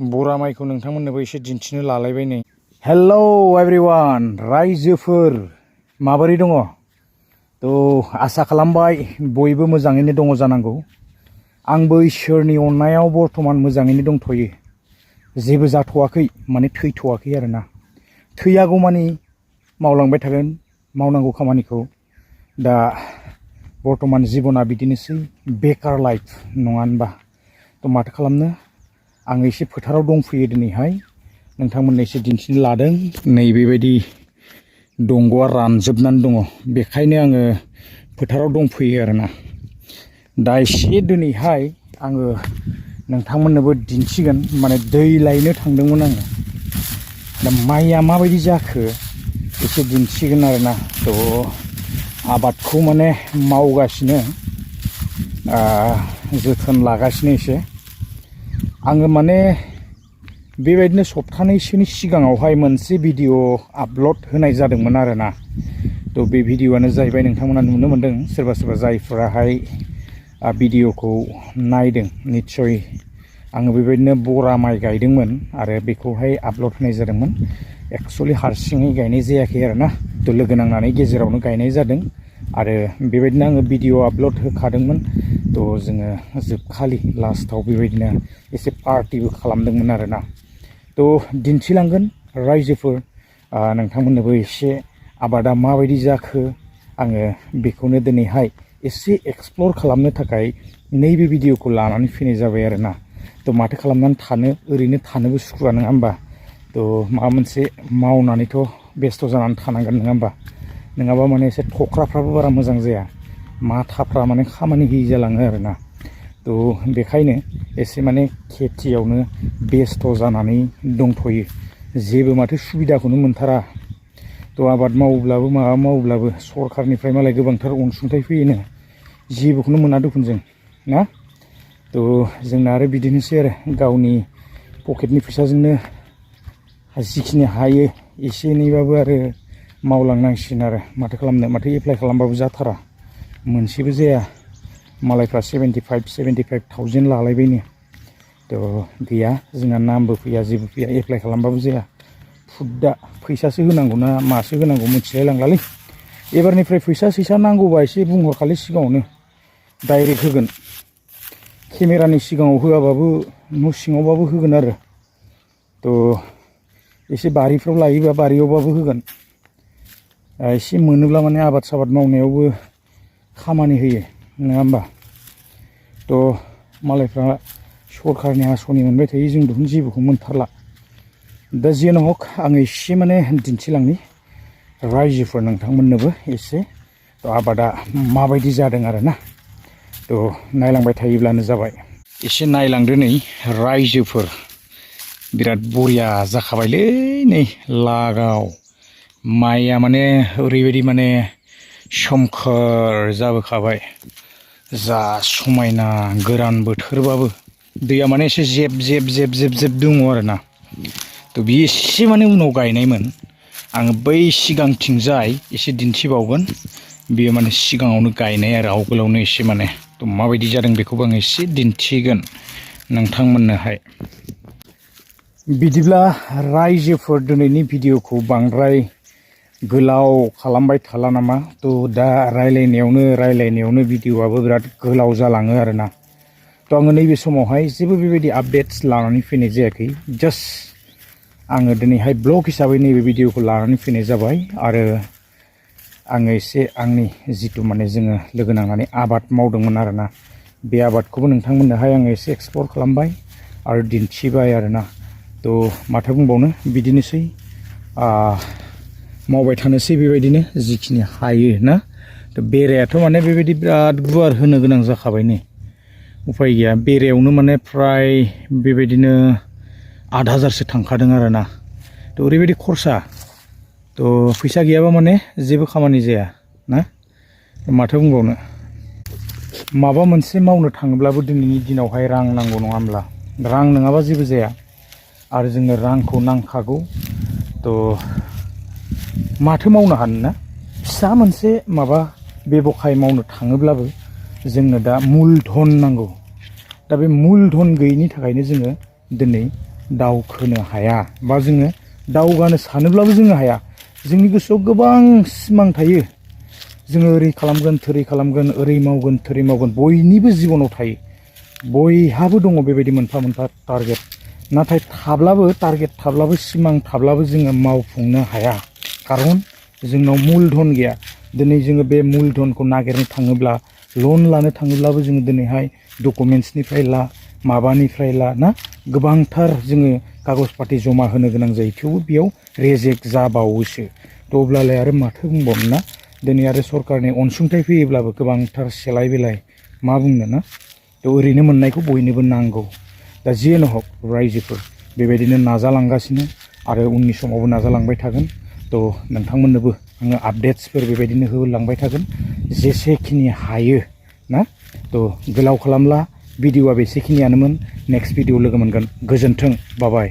बरा माइखौ नोंथांमोननोबो एसे दिन्थिनो लालायबाय नै। हेलौ एभरिवान, रायजोफोर माबोरै दङ? थ' आसा खालामबाय बयबो मोजाङैनो दङ जानांगौ। आंबो इसोरनि अननायाव बर्थमान मोजाङैनो दंथ'यो। जेबो जाथ'वाखै, माने थैथ'वाखै आरोना। थैयागौमानि मावलांबाय थागोन मावनांगौ खामानिखौ। दा बर्थमान जिबना बिदिनोसै, बेकार लाइफ नङा होनबा? थ' माथो खालामनो, आं एसे फोथाराव दंफैयो दिनैहाय। नोंथांमोननो एसे दिन्थिनो लादों। नै बेबायदि दंग'आ रानजोबनानै दङ, बेखायनो आङो फोथाराव दंफैयो आरोना। दा एसे दिनैहाय आङो नोंथांमोननोबो दिन्थिगोन, माने दै लायनो थांदोंमोन आङो। दा माइया माबायदि जाखो एसे दिन्थिगोन आरोना। थ' आबादखौ माने मावगासिनो, जोथोन लागासिनो एसे। आङो माने बेबायदिनो सप्तानैसोनि सिगाङावहाय मोनसे भिडिअ' आपल'ड होनाय जादोंमोन आरोना। थ' बे भिडिअ'आनो जाहैबाय, नोंथांमोना नुनो मोन्दों सोरबा सोरबा जायफोराहाय भिडिअ'खौ नायदों निस्सय। आङो बेबायदिनो बरा माइ गायदोंमोन आरो बेखौहाय आपल'ड होनाय जादोंमोन। एक्सुवेलि हारसिङै गायनाय जायाखै आरोना, थ' लोगो नांनानै गेजेरावनो गायनाय जादों। आरो बेबायदिनो आङो भिडिअ' आपल'ड होखादोंमोन। थ' जोङो जोबखालि लास्टाव बेबायदिनो एसे पार्टिबो खालामदोंमोन आरोना। थ' दिन्थिलांगोन रायजोफोर, नोंथांमोननोबो एसे आबादा माबायदि जाखो आङो बेखौनो दिनैहाय एसे एक्सप्लर खालामनो थाखाय नैबे भिडिअ'खौ लानानै फैनाय जाबाय आरोना। थ' माथो खालामनानै थानो, ओरैनो थानोबो सुखुवा नङा होमबा? थ' माबा मोनसे मावनानैथ' बेस्थ' जानानै थानांगोन नङा होमबा? नङाबा माने एसे थख्राफ्राबो बारा मोजां जाया, माथाफ्रा माने खामानि होयि जालाङो आरोना। थ' बेखायनो एसे माने खेथियावनो बेस्थ' जानानै दंथ'यो। जेबो माथो सुबिदाखौनो मोनथारा। थ' आबाद मावोब्लाबो माबा मावोब्लाबो सरखारनिफ्राय मालाय गोबांथार अनसुंथाइ फैयोनो, जेबोखौनो मोना दुखुन जों ना। थ' जोंना आरो बिदिनोसै आरो, गावनि पकेटनि फैसाजोंनो जिखिनि हायो एसे एनैबाबो आरो मावलांनांसिगोन आरो। माथो खालामनो, माथो एप्लाइ खालामबाबो जाथारा, मोनसेबो जाया। मालायफ्रा 75,000 लालायबायनो। थ' गैया, जोंना नामबो फैया, जेबो फैया, एप्लाइ खालामबाबो जाया। फुद्दा फैसासो होनांगौ ना मासो होनांगौ मिथिलाय लांलालै। एबारनिफ्राय फैसा सैसा नांगौबा एसे बुंहरखालै सिगाङावनो, डाइरेक्ट होगोन। केमेरानि सिगाङाव होआबाबो न' सिङावबाबो होगोन आरो। थ' एसे बारिफ्राव लायोबा बारियावबाबो होगोन। एसे मोनोब्ला माने आबाद साबाद मावनायावबो खामानि होयो नङा होमबा? थ' मालायफ्रा सरखारनि आसनि मोनबाय थायो, जों बेखौनो जेबोखौ मोनथारला। दा जियानो हक, आङो एसे माने दिन्थिलांनि रायजोफोर नोंथांमोननोबो एसे। थ' आबादा माबायदि जादों आरोना। थ' नायलांबाय थायोब्लानो जाबाय। एसे नायलांदो नै रायजोफोर, बिराद बरिया जाखाबायलै नै लागाव। माइया माने ओरैबायदि माने सोमखोर जाबोखाबाय। जा समायना, गोरान बोथोरबाबो दैया माने एसे जेब जेब जेब जेब जेब दङ आरोना। थ' बि एसे माने उनाव गायनायमोन। आङो बै सिगांथिंजाय एसे दिन्थिबावगोन। बेयो माने सिगाङावनो गायनाय आरो आवगोलावनो एसे माने। थ' माबायदि जादों बेखौबो आं एसे दिन्थिगोन नोंथांमोननोहाय। बिदिब्ला रायजोफोर, दिनैनि भिडिअ'खौ बांद्राय गोलाव खालामबाय थाला नामा? थ' दा रायलायनायावनो भिडिअ'आबो बिराद गोलाव जालाङो आरोना। थ' आङो नैबे समावहाय जेबो बेबायदि आपडेट्स लानानै फैनाय जायाखै। जास्ट आङो दिनैहाय ब्लग हिसाबै नैबे भिडिअ'खौ लानानै फैनाय जाबाय। आरो आङो एसे आंनि जिथु माने जोङो लोगो नांनानै आबाद मावदोंमोन आरोना, बे आबादखौबो नोंथांमोननोहाय आङो एसे एक्सप्लर खालामबाय आरो दिन्थिबाय आरोना। थ' माथो बुंबावनो, बिदिनोसै मावबाय थानोसै बेबायदिनो जिखिनि हायो ना। थ' बेरायाथ' माने बेबायदि बिराद गुवार होनो गोनां जाखाबाय नै, उफाय गैया। बेरायावनो माने फ्राय बेबायदिनो 8,000सो थांखादों आरोना। थ' ओरैबायदि खरसा, थ' फैसा गैयाबा माने जेबो खामानि जाया ना। माथो बुंबावनो, माबा मोनसे मावनो थाङोब्लाबो दिनैनि दिनावहाय रां नांगौ नङा होमब्ला? रां नङाबा जेबो जाया, आरो जोंनो रांखौ नांखागौ। थ' माथो मावनो हानो ना, फिसा मोनसे माबा बेब'खाय मावनो थाङोब्लाबो जोंनो दा मुलधन नांगौ। दा बे मुलधन गैयिनि थाखायनो जोङो दिनै दावखोनो हाया बा जोङो दावगानो सानोब्लाबो जोङो हाया जोंनि गोसोआव गोबां सिमां थायो जोङो ओरै खालामगोन थोरै खालामगोन ओरै मावगोन थोरै मावगोन बयनिबो जिबनाव थायो बयहाबो दङ बेबायदि मोनफा मोनफा टारगेट नाथाय थाब्लाबो टारगेट थाब्लाबो सिमां थाब्लाबो जोङो मावफुंनो हाया खारन जोंनाव मुलधन गैया दिनै जोङो बे मुलधनखौ नागिरनो थाङोब्ला लन लानो थाङोब्लाबो जोङो दिनैहाय डकुमेन्ट्सनिफ्राय ला माबानिफ्राय ला ना गोबांथार जोङो कागज पाति जमा होनो गोनां जायो थेवबो बेयाव रेजेक्ट जाबावोसो थ' अब्लालाय आरो माथो बुंबावनो ना दिनै आरो सरकारनि अनसुंथाइ फैयोब्लाबो गोबांथार सेलाय बेलाय मा बुंनो ना थ' ओरैनो मोननायखौ बयनोबो नांगौ दा जियानो हक रायजोफोर बेबायदिनो नाजालांगासिनो आरो उननि समावबो नाजालांबाय थागोन थ' नोंथांमोननोबो आङो आपडेट्सफोर बेबायदिनो होलांबाय थागोन जेसेखिनि हायो ना थ' गोलाव खालामला भिडिअ'आ बेसेखिनियानोमोन नेक्स्ट भिडिअ लोगो मोनगोन गोजोन्थों बाय